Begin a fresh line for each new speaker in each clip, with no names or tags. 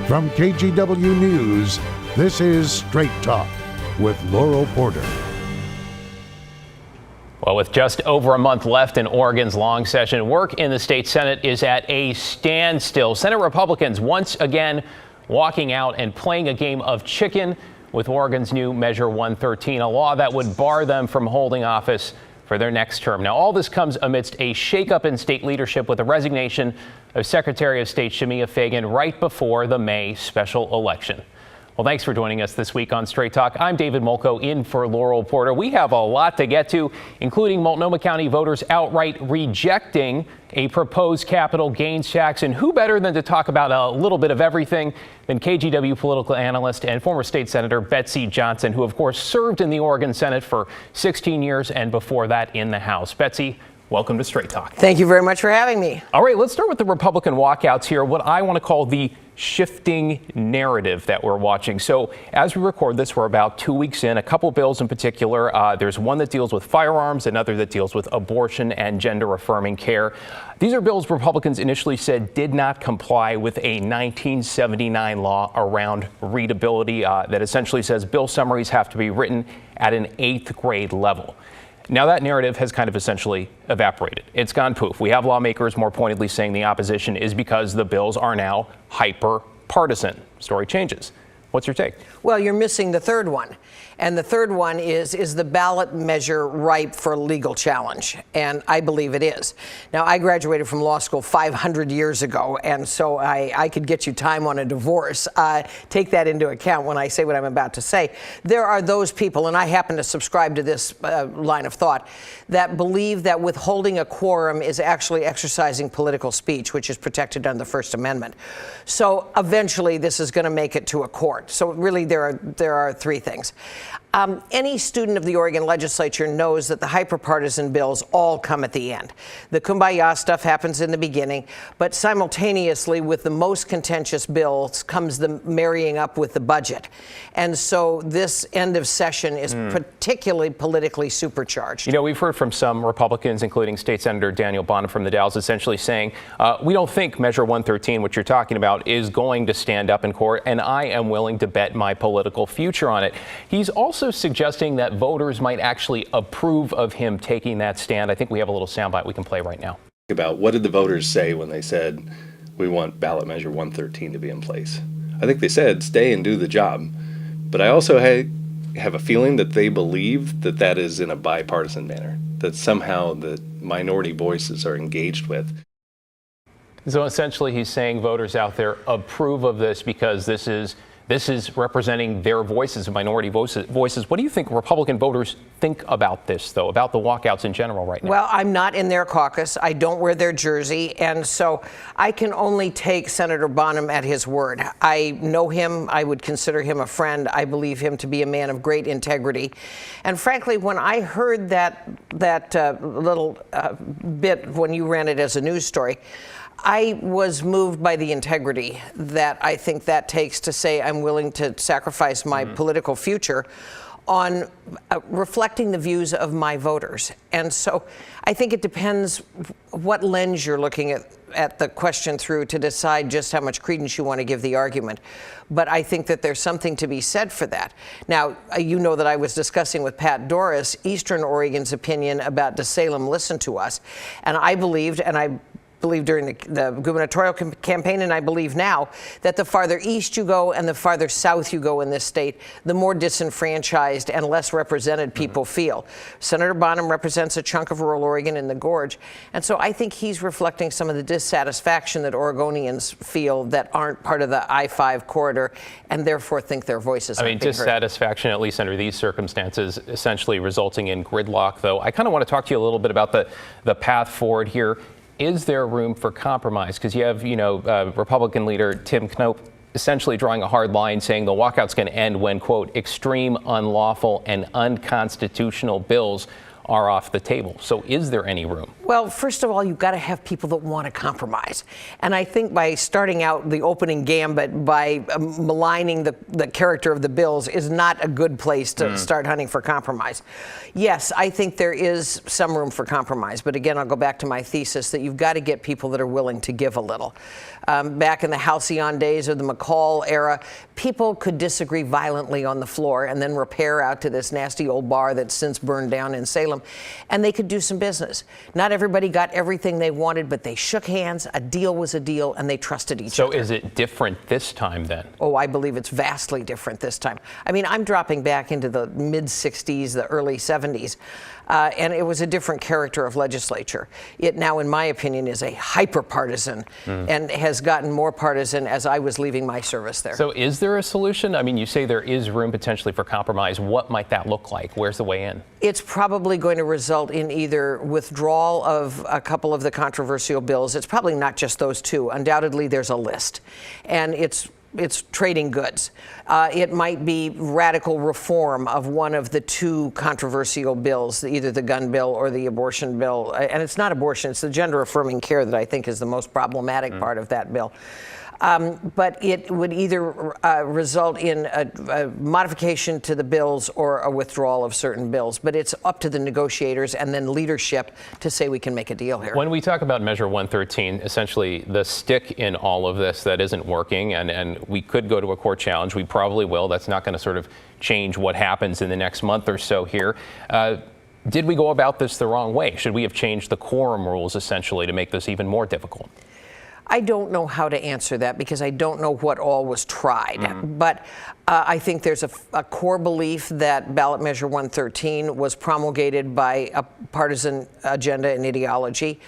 From KGW News, this is Straight Talk with Laurel Porter.
Well, with just over a month left in Oregon's long session, work in the state Senate is at a standstill. Senate Republicans once again walking out and playing a game of chicken with Oregon's new Measure 113, a law that would bar them from holding office for their next term. Now, all this comes amidst a shakeup in state leadership with the resignation of Secretary of State Shemia Fagan right before the May special election. Well, thanks for joining us this week on Straight Talk. I'm David Molko in for Laurel Porter. We have a lot to get to, including Multnomah County voters outright rejecting a proposed capital gains tax. And who better than to talk about a little bit of everything than KGW political analyst and former state senator Betsy Johnson, who, of course, served in the Oregon Senate for 16 years and before that in the House. Betsy, welcome to Straight Talk.
Thank you very much for having me.
All right, let's start with the Republican walkouts here, what I want to call the shifting narrative that we're watching. So as we record this, we're about 2 weeks in, a couple bills in particular. There's one that deals with firearms, another that deals with abortion and gender affirming care. These are bills Republicans initially said did not comply with a 1979 law around readability that essentially says bill summaries have to be written at an 8th grade level. Now that narrative has kind of essentially evaporated. It's gone poof. We have lawmakers more pointedly saying the opposition is because the bills are now hyper partisan. Story changes. What's your take?
Well, you're missing the third one. And the third one is the ballot measure ripe for legal challenge? And I believe it is. Now, I graduated from law school 500 years ago, and so I could get you time on a divorce. Take that into account when I say what I'm about to say. There are those people, and I happen to subscribe to this line of thought, that believe that withholding a quorum is actually exercising political speech, which is protected under the First Amendment. So eventually this is going to make it to a court. So really there are three things. Any student of the Oregon legislature knows that the hyperpartisan bills all come at the end. The kumbaya stuff happens in the beginning, but simultaneously with the most contentious bills comes the marrying up with the budget. And so this end of session is particularly politically supercharged.
You know, we've heard from some Republicans, including State Senator Daniel Bonham from the Dalles, essentially saying, we don't think Measure 113, what you're talking about, is going to stand up in court, and I am willing to bet my political future on it. He's also suggesting that voters might actually approve of him taking that stand. I think we have a little soundbite we can play right now.
About what did the voters say when they said we want ballot measure 113 to be in place? I think they said stay and do the job. But I also have a feeling that they believe that that is in a bipartisan manner, that somehow the minority voices are engaged with.
So essentially he's saying voters out there approve of this because this is representing their voices, minority voices. What do you think Republican voters think about this, though, about the walkouts in general right now?
Well, I'm not in their caucus. I don't wear their jersey. And so I can only take Senator Bonham at his word. I know him. I would consider him a friend. I believe him to be a man of great integrity. And frankly, when I heard that little bit when you ran it as a news story, I was moved by the integrity that I think that takes to say I'm willing to sacrifice my political future on reflecting the views of my voters. And so I think it depends what lens you're looking at the question through to decide just how much credence you want to give the argument. But I think that there's something to be said for that. Now, you know that I was discussing with Pat Doris Eastern Oregon's opinion about does Salem listen to us? And I believed, and I believed during the gubernatorial campaign, and I believe now, that the farther east you go and the farther south you go in this state, the more disenfranchised and less represented people feel. Senator Bonham represents a chunk of rural Oregon in the Gorge, and so I think he's reflecting some of the dissatisfaction that Oregonians feel that aren't part of the I-5 corridor and therefore think their voices aren't being heard.
Dissatisfaction, at least under these circumstances, essentially resulting in gridlock, though. I kind of want to talk to you a little bit about the path forward here. Is there room for compromise? Because you have, Republican leader Tim Knopp essentially drawing a hard line, saying the walkout's going to end when, quote, extreme, unlawful, and unconstitutional bills are off the table. So is there any room?
Well, first of all, you've got to have people that want to compromise. And I think by starting out the opening gambit by maligning the character of the bills is not a good place to start hunting for compromise. Yes, I think there is some room for compromise. But again, I'll go back to my thesis that you've got to get people that are willing to give a little. Back in the halcyon days or the McCall era, people could disagree violently on the floor and then repair out to this nasty old bar that's since burned down in Salem, and they could do some business. Not everybody got everything they wanted, but they shook hands, a deal was a deal, and they trusted each other.
So is it different this time then?
Oh, I believe it's vastly different this time. I mean, I'm dropping back into the mid-'60s, the early '70s, and it was a different character of legislature. It now, in my opinion, is a hyper-partisan and has gotten more partisan as I was leaving my service there.
So is there a solution? I mean, you say there is room potentially for compromise. What might that look like? Where's the way in?
It's probably going to result in either withdrawal of a couple of the controversial bills. It's probably not just those two. Undoubtedly, there's a list. And it's trading goods. It might be radical reform of one of the two controversial bills, either the gun bill or the abortion bill. And it's not abortion, it's the gender affirming care that I think is the most problematic part of that bill. But it would either result in a modification to the bills or a withdrawal of certain bills. But it's up to the negotiators and then leadership to say we can make a deal here.
When we talk about Measure 113, essentially the stick in all of this that isn't working, and we could go to a court challenge. We probably will. That's not going to sort of change what happens in the next month or so here. Did we go about this the wrong way? Should we have changed the quorum rules essentially to make this even more difficult?
I don't know how to answer that because I don't know what all was tried. But I think there's a core belief that ballot measure 113 was promulgated by a partisan agenda and ideology.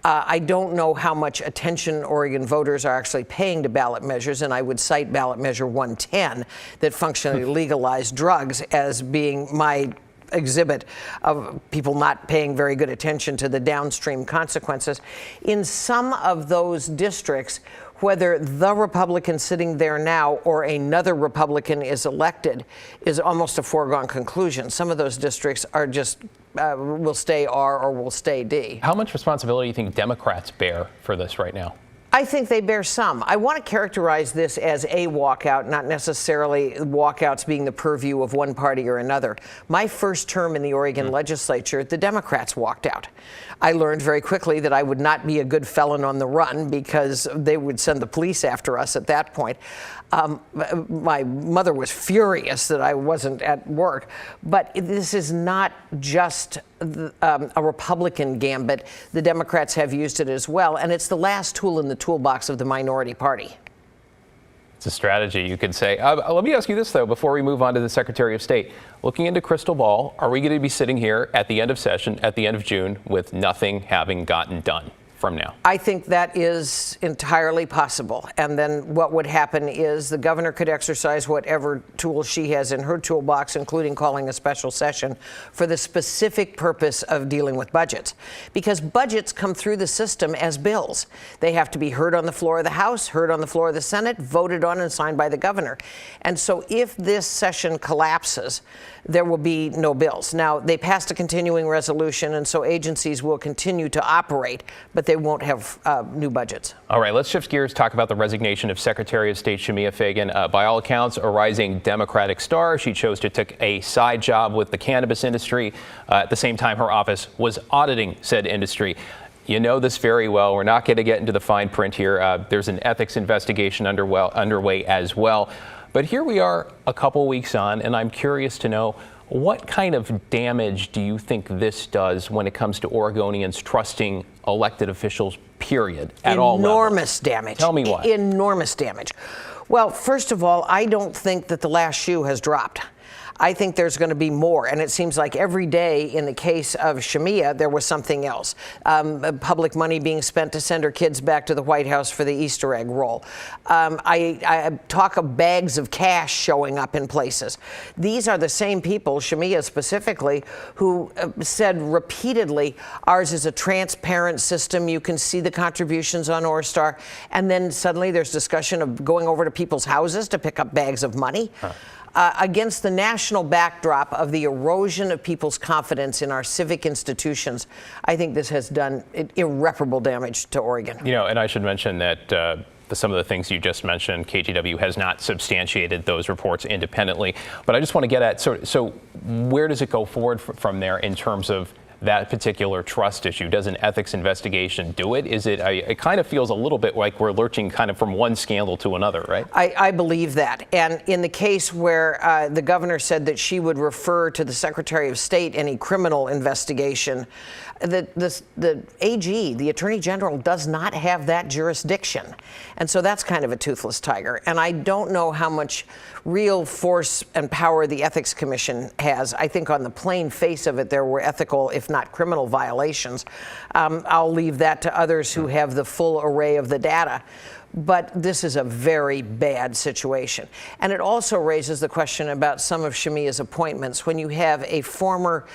I don't know how much attention Oregon voters are actually paying to ballot measures, and I would cite ballot measure 110 that functionally legalized drugs as being my exhibit of people not paying very good attention to the downstream consequences. In some of those districts, whether the Republican sitting there now or another Republican is elected is almost a foregone conclusion. Some of those districts are just will stay R or will stay D.
How much responsibility do you think Democrats bear for this right now?
I think they bear some. I want to characterize this as a walkout, not necessarily walkouts being the purview of one party or another. My first term in the Oregon legislature, the Democrats walked out. I learned very quickly that I would not be a good felon on the run because they would send the police after us at that point. My mother was furious that I wasn't at work, but this is not just a Republican gambit. The Democrats have used it as well, and it's the last tool in the toolbox of the minority party.
It's a strategy, you could say. Let me ask you this, though, before we move on to the Secretary of State. Looking into crystal ball, are we going to be sitting here at the end of session, at the end of June, with nothing having gotten done from now?
I think that is entirely possible. And then what would happen is the governor could exercise whatever tools she has in her toolbox, including calling a special session for the specific purpose of dealing with budgets. Because budgets come through the system as bills. They have to be heard on the floor of the House, heard on the floor of the Senate, voted on and signed by the governor. And so if this session collapses, there will be no bills. Now, they passed a continuing resolution, and so agencies will continue to operate, but they won't have new budgets.
All right, let's shift gears, talk about the resignation of Secretary of State Shemia Fagan. By all accounts, a rising Democratic star. She chose to take a side job with the cannabis industry. At the same time, her office was auditing said industry. You know this very well. We're not going to get into the fine print here. There's an ethics investigation underway as well. But here we are a couple weeks on, and I'm curious to know, what kind of damage do you think this does when it comes to Oregonians trusting elected officials, period, at all levels?
Enormous damage.
Tell me why.
Enormous damage. Well, first of all, I don't think that the last shoe has dropped. I think there's going to be more. And it seems like every day in the case of Shemia, there was something else. Public money being spent to send her kids back to the White House for the Easter egg roll. I talk of bags of cash showing up in places. These are the same people, Shemia specifically, who said repeatedly, ours is a transparent system. You can see the contributions on Orstar. And then suddenly there's discussion of going over to people's houses to pick up bags of money. against the national backdrop of the erosion of people's confidence in our civic institutions, I think this has done irreparable damage to Oregon.
You know, and I should mention that some of the things you just mentioned, KGW has not substantiated those reports independently. But I just want to get at, so where does it go forward from there in terms of that particular trust issue? Does an ethics investigation do it? It kind of feels a little bit like we're lurching kind of from one scandal to another, right?
I believe that. And in the case where the governor said that she would refer to the Secretary of State any criminal investigation, the AG, the Attorney General, does not have that jurisdiction. And so that's kind of a toothless tiger. And I don't know how much real force and power the Ethics Commission has. I think on the plain face of it, there were ethical, if not criminal, violations. I'll leave that to others who have the full array of the data. But this is a very bad situation. And it also raises the question about some of Shemia's appointments. When you have a former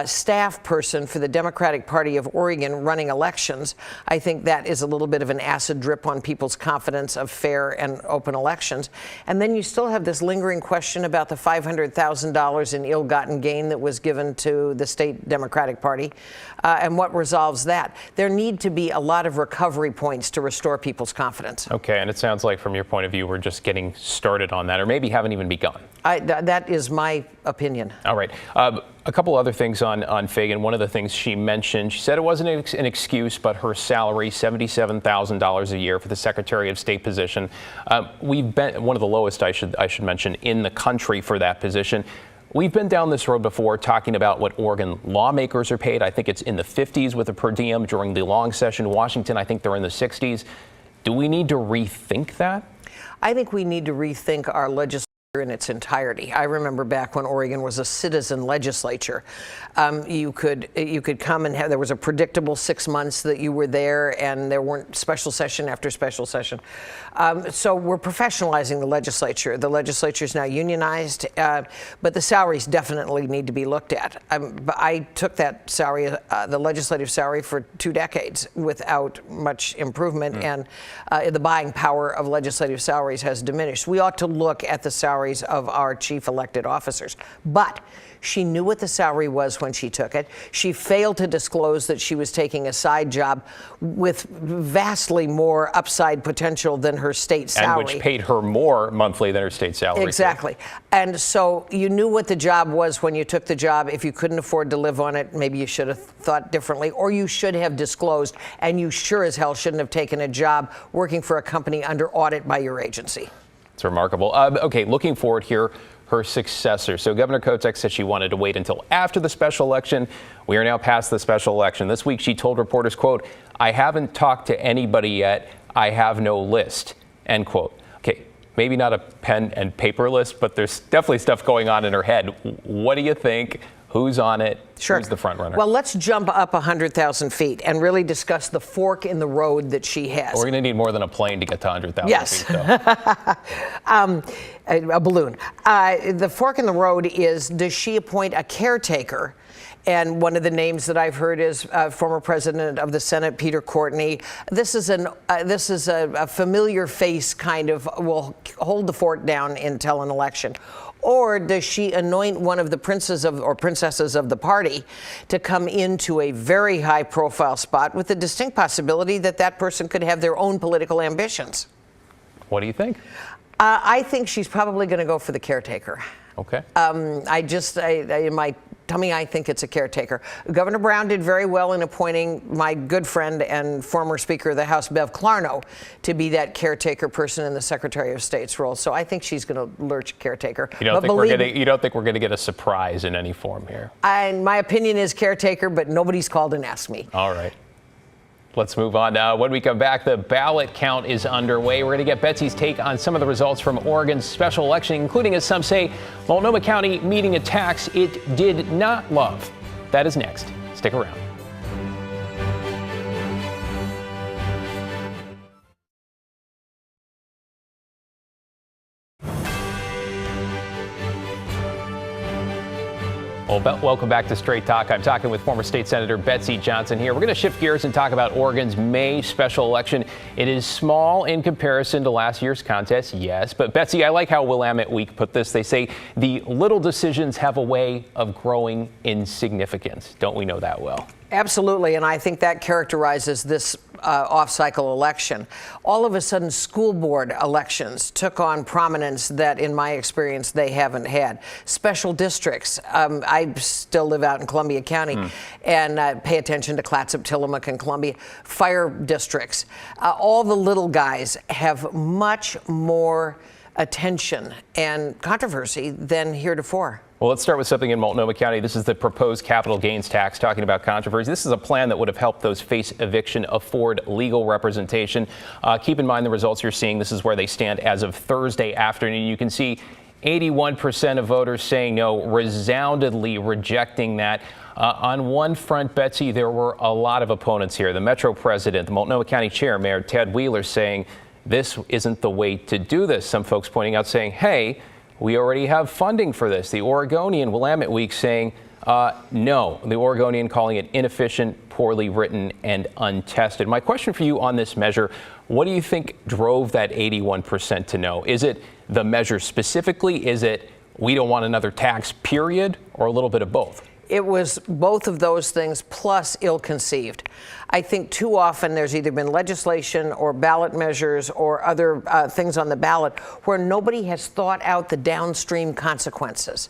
staff person for the Democratic Party of Oregon running elections, I think that is a little bit of an acid drip on people's confidence of fair and open elections. And then you still have this lingering question about the $500,000 in ill-gotten gain that was given to the state Democratic Party and what resolves that. There need to be a lot of recovery points to restore people's confidence.
Okay, and it sounds like from your point of view, we're just getting started on that, or maybe haven't even begun.
That is my opinion.
All right. A couple other things on Fagan. One of the things she mentioned, she said it wasn't an excuse, but her salary, $77,000 a year for the Secretary of State position. We've been one of the lowest, I should mention, in the country for that position. We've been down this road before talking about what Oregon lawmakers are paid. I think it's in the 50s with a per diem during the long session. Washington, I think they're in the 60s. Do we need to rethink that?
I think we need to rethink our legislation in its entirety. I remember back when Oregon was a citizen legislature. You could come and there was a predictable 6 months that you were there, and there weren't special session after special session. So we're professionalizing the legislature. The legislature is now unionized, but the salaries definitely need to be looked at. I took that salary, the legislative salary, for 2 decades without much improvement, and the buying power of legislative salaries has diminished. We ought to look at the salaries of our chief elected officers. But she knew what the salary was when she took it. She failed to disclose that she was taking a side job with vastly more upside potential than her state salary.
And which paid her more monthly than her state salary.
Exactly. And so you knew what the job was when you took the job. If you couldn't afford to live on it, maybe you should have thought differently, or you should have disclosed, and you sure as hell shouldn't have taken a job working for a company under audit by your agency.
It's remarkable. Okay, looking forward here, her successor. So Governor Kotek said she wanted to wait until after the special election. We are now past the special election. This week she told reporters, quote, "I haven't talked to anybody yet. I have no list," end quote. Okay, maybe not a pen and paper list, but there's definitely stuff going on in her head. What do you think? Who's on it?
Sure.
Who's the front runner?
Well, let's jump up 100,000 feet and really discuss the fork in the road that she has.
We're going to need more than a plane to get to 100,000
yes.
feet, though.
A balloon. The fork in the road is, does she appoint a caretaker? And one of the names that I've heard is former President of the Senate, Peter Courtney. This is a familiar face, kind of, will hold the fort down until an election. Or does she anoint one of the princes or princesses of the party to come into a very high-profile spot with the distinct possibility that that person could have their own political ambitions?
What do you think?
I think she's probably going to go for the caretaker.
Okay.
In my tummy, I think it's a caretaker. Governor Brown did very well in appointing my good friend and former Speaker of the House, Bev Clarno, to be that caretaker person in the Secretary of State's role. So I think she's going to lurch caretaker.
You don't think we're going to get a surprise in any form here?
My opinion is caretaker, but nobody's called and asked me.
All right. Let's move on. When we come back, the ballot count is underway. We're going to get Betsy's take on some of the results from Oregon's special election, including, as some say, Multnomah County meeting attacks it did not love. That is next. Stick around. Well, welcome back to Straight Talk. I'm talking with former state senator Betsy Johnson here. We're going to shift gears and talk about Oregon's May special election. It is small in comparison to last year's contest, yes. But Betsy, I like how Willamette Week put this. They say the little decisions have a way of growing in significance. Don't we know that well?
Absolutely, and I think that characterizes this off-cycle election. All of a sudden, school board elections took on prominence that, in my experience, they haven't had. Special districts. I still live out in Columbia County and pay attention to Clatsop, Tillamook, and Columbia. Fire districts. All the little guys have much more attention and controversy than heretofore.
Well, let's start with something in Multnomah County. This is the proposed capital gains tax, talking about controversy. This is a plan that would have helped those face eviction afford legal representation. Keep in mind the results you're seeing. This is where they stand as of Thursday afternoon. You can see 81% of voters saying no, resoundingly rejecting that. On one front, Betsy, there were a lot of opponents here. The Metro president, the Multnomah County chair, Mayor Ted Wheeler, saying this isn't the way to do this. Some folks pointing out saying, hey, we already have funding for this. The Oregonian, Willamette Week, saying no. The Oregonian calling it inefficient, poorly written, and untested. My question for you on this measure, what do you think drove that 81% to no? Is it the measure specifically? Is it we don't want another tax, period, or a little bit of both?
It was both of those things plus ill-conceived. I think too often there's either been legislation or ballot measures or other things on the ballot where nobody has thought out the downstream consequences.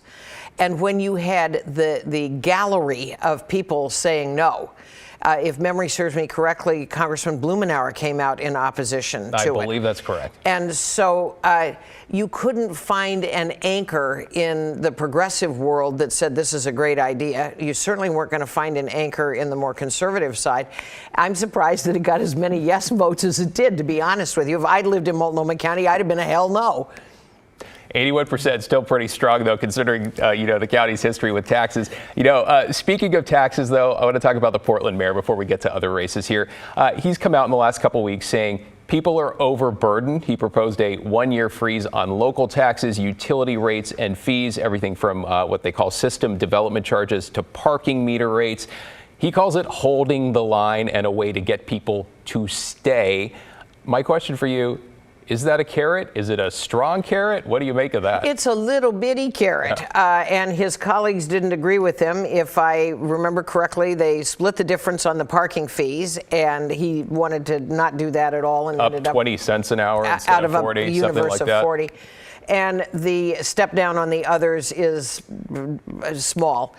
And when you had the gallery of people saying no, if memory serves me correctly, Congressman Blumenauer came out in opposition to it.
I believe that's correct.
And so you couldn't find an anchor in the progressive world that said this is a great idea. You certainly weren't going to find an anchor in the more conservative side. I'm surprised that it got as many yes votes as it did, to be honest with you. If I'd lived in Multnomah County, I'd have been a hell no.
81% still pretty strong, though, considering, the county's history with taxes. Speaking of taxes, though, I want to talk about the Portland mayor before we get to other races here. He's come out in the last couple weeks saying people are overburdened. He proposed a one-year freeze on local taxes, utility rates, and fees, everything from what they call system development charges to parking meter rates. He calls it holding the line and a way to get people to stay. My question for you, is that a carrot? Is it a strong carrot? What do you make of that?
It's a little bitty carrot, and his colleagues didn't agree with him. If I remember correctly, they split the difference on the parking fees, and he wanted to not do that at all. And
ended up 20 cents an hour instead of 40,
a universe
something like
of 40. And the step down on the others is small.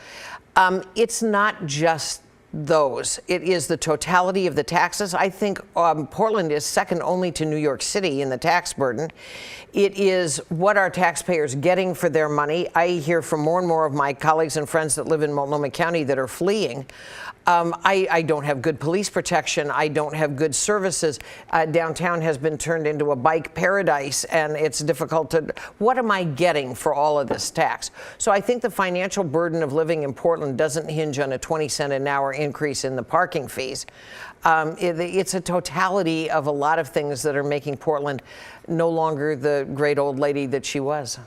It's not just those. It is the totality of the taxes. I think Portland is second only to New York City in the tax burden. It is what are taxpayers getting for their money. I hear from more and more of my colleagues and friends that live in Multnomah County that are fleeing. I don't have good police protection. I don't have good services. Downtown has been turned into a bike paradise, and it's difficult to, what am I getting for all of this tax? So I think the financial burden of living in Portland doesn't hinge on a 20-cent an hour increase in the parking fees. It's a totality of a lot of things that are making Portland no longer the great old lady that she was.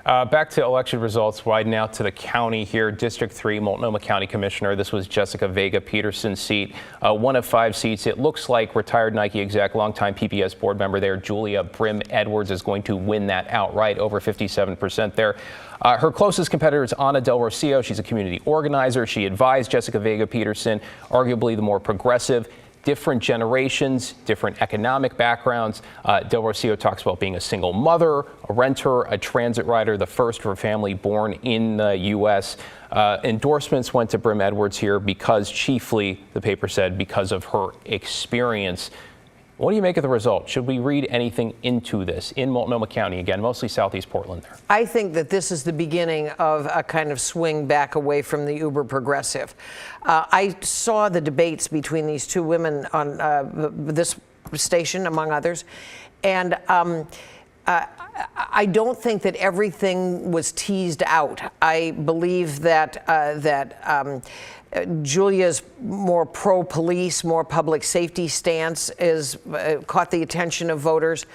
Back to election results, widen out to the county here. District 3, Multnomah County Commissioner. This was Jessica Vega Peterson's seat. One of 5 seats. It looks like retired Nike exec, longtime PBS board member there, Julia Brim Edwards, is going to win that outright, over 57% there. Her closest competitor is Ana Del Rocio. She's a community organizer. She advised Jessica Vega Peterson, arguably the more progressive. Different generations, different economic backgrounds. Del Rocio talks about being a single mother, a renter, a transit rider, the first of her family born in the U.S. Endorsements went to Brim Edwards here because, chiefly, the paper said, because of her experience. What do you make of the result? Should we read anything into this in Multnomah County? Again, mostly southeast Portland there.
I think that this is the beginning of a kind of swing back away from the uber progressive. I saw the debates between these two women on this station, among others, and I don't think that everything was teased out. I believe that Julia's more pro-police, more public safety stance is caught the attention of voters.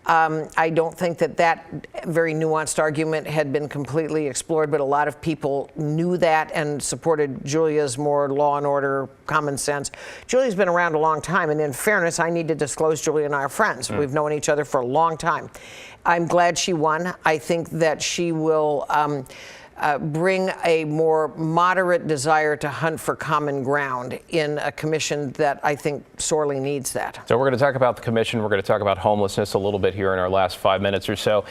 I don't think that very nuanced argument had been completely explored, but a lot of people knew that and supported Julia's more law and order, common sense. Julia's been around a long time, and in fairness, I need to disclose Julia and I are friends. We've known each other for a long time. I'm glad she won. I think that she will bring a more moderate desire to hunt for common ground in a commission that I think sorely needs that.
So we're going to talk about the commission. We're going to talk about homelessness a little bit here in our last 5 minutes or so.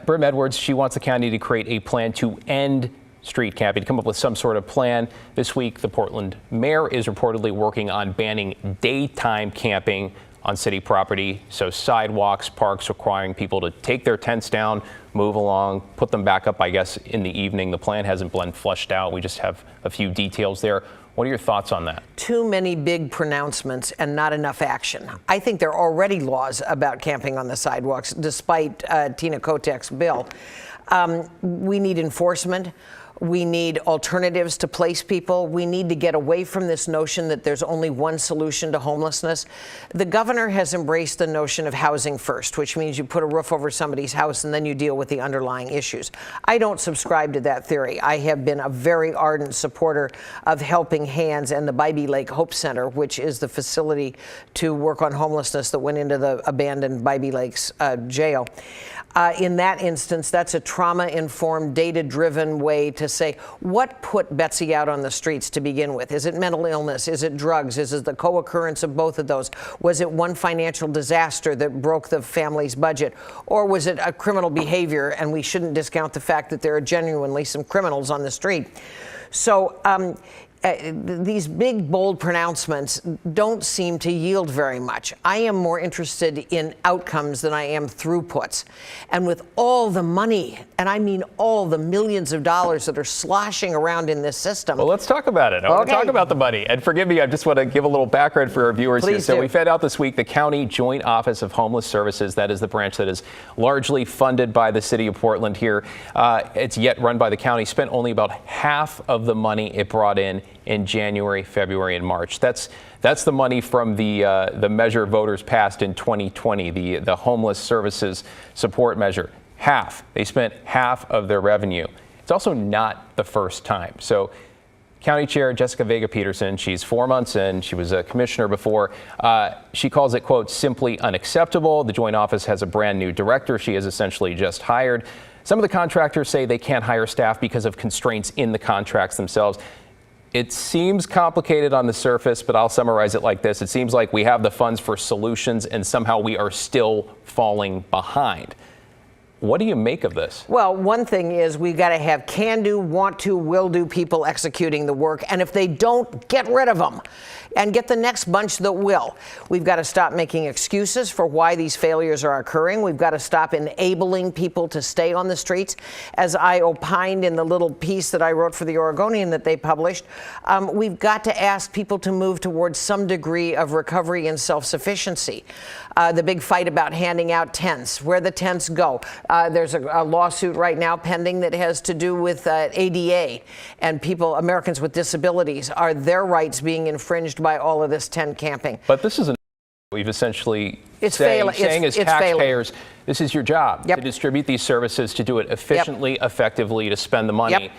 Brim Edwards, she wants the county to create a plan to end street camping, to come up with some sort of plan. This week, the Portland mayor is reportedly working on banning daytime camping on city property, so sidewalks, parks, requiring people to take their tents down, move along, put them back up, I guess, in the evening. The plan hasn't been fleshed out. We just have a few details there. What are your thoughts on that? Too
many big pronouncements and not enough action. I think there are already laws about camping on the sidewalks, despite Tina Kotek's bill. We need enforcement. We need alternatives to place people. We need to get away from this notion that there's only one solution to homelessness. The governor has embraced the notion of housing first, which means you put a roof over somebody's house and then you deal with the underlying issues. I don't subscribe to that theory. I have been a very ardent supporter of Helping Hands and the Bybee Lake Hope Center, which is the facility to work on homelessness that went into the abandoned Bybee Lakes jail. In that instance, that's a trauma-informed, data-driven way to say, what put Betsy out on the streets to begin with? Is it mental illness? Is it drugs? Is it the co-occurrence of both of those? Was it one financial disaster that broke the family's budget? Or was it a criminal behavior? And we shouldn't discount the fact that there are genuinely some criminals on the street. So these big, bold pronouncements don't seem to yield very much. I am more interested in outcomes than I am throughputs. And with all the money, and I mean all the millions of dollars that are sloshing around in this system.
Well, let's talk about it. I want to talk about the money. And forgive me, I just want to give a little background for our viewers here. So we found out this week the County Joint Office of Homeless Services, that is the branch that is largely funded by the city of Portland here. It's yet run by the county, spent only about half of the money it brought in January, February, and March. That's the money from the measure voters passed in 2020, the homeless services support measure. Half. They spent half of their revenue. It's also not the first time. So County Chair Jessica Vega Peterson, she's 4 months in. She was a commissioner before. She calls it, quote, simply unacceptable. The Joint Office has a brand new director she has essentially just hired. Some of the contractors say they can't hire staff because of constraints in the contracts themselves. It seems complicated on the surface, but I'll summarize it like this. It seems like we have the funds for solutions and somehow we are still falling behind. What do you make of this?
Well, one thing is we've got to have can do, want to, will do people executing the work. And if they don't, get rid of them and get the next bunch that will. We've got to stop making excuses for why these failures are occurring. We've got to stop enabling people to stay on the streets. As I opined in the little piece that I wrote for the Oregonian that they published, we've got to ask people to move towards some degree of recovery and self-sufficiency. The big fight about handing out tents, where the tents go. There's a lawsuit right now pending that has to do with ADA and people, Americans with disabilities. Are their rights being infringed by all of this tent camping?
But this is we've essentially saying as taxpayers, this is your job to distribute these services, to do it efficiently, effectively, to spend the money.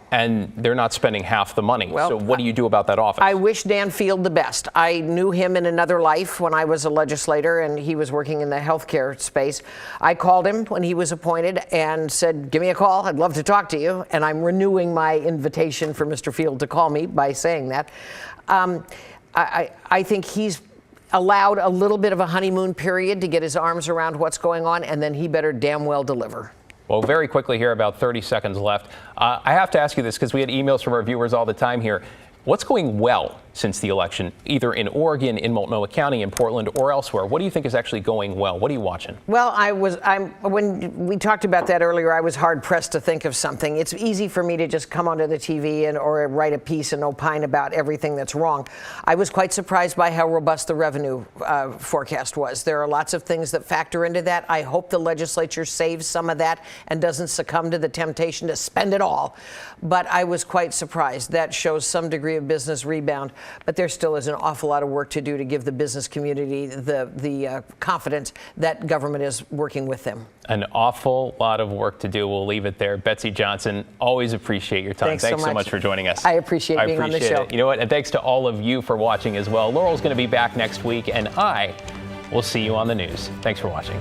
And they're not spending half the money. Well, so what do you do about that office?
I wish Dan Field the best. I knew him in another life when I was a legislator and he was working in the healthcare space. I called him when he was appointed and said, give me a call. I'd love to talk to you. And I'm renewing my invitation for Mr. Field to call me by saying that. I think he's allowed a little bit of a honeymoon period to get his arms around what's going on, and then he better damn well deliver.
Well, very quickly here, about 30 seconds left. I have to ask you this because we had emails from our viewers all the time here. What's going well since the election, either in Oregon, in Multnomah County, in Portland, or elsewhere? What do you think is actually going well? What are you watching?
Well, when we talked about that earlier, I was hard pressed to think of something. It's easy for me to just come onto the TV or write a piece and opine about everything that's wrong. I was quite surprised by how robust the revenue forecast was. There are lots of things that factor into that. I hope the legislature saves some of that and doesn't succumb to the temptation to spend it all. But I was quite surprised. That shows some degree of business rebound, but there still is an awful lot of work to do to give the business community the confidence that government is working with them.
An awful lot of work to do. We'll leave it there. Betsy Johnson, always appreciate your time.
Thanks so much
for joining us.
I appreciate being on the show.
You know what? And thanks to all of you for watching as well. Laurel's going to be back next week, and I will see you on the news. Thanks for watching.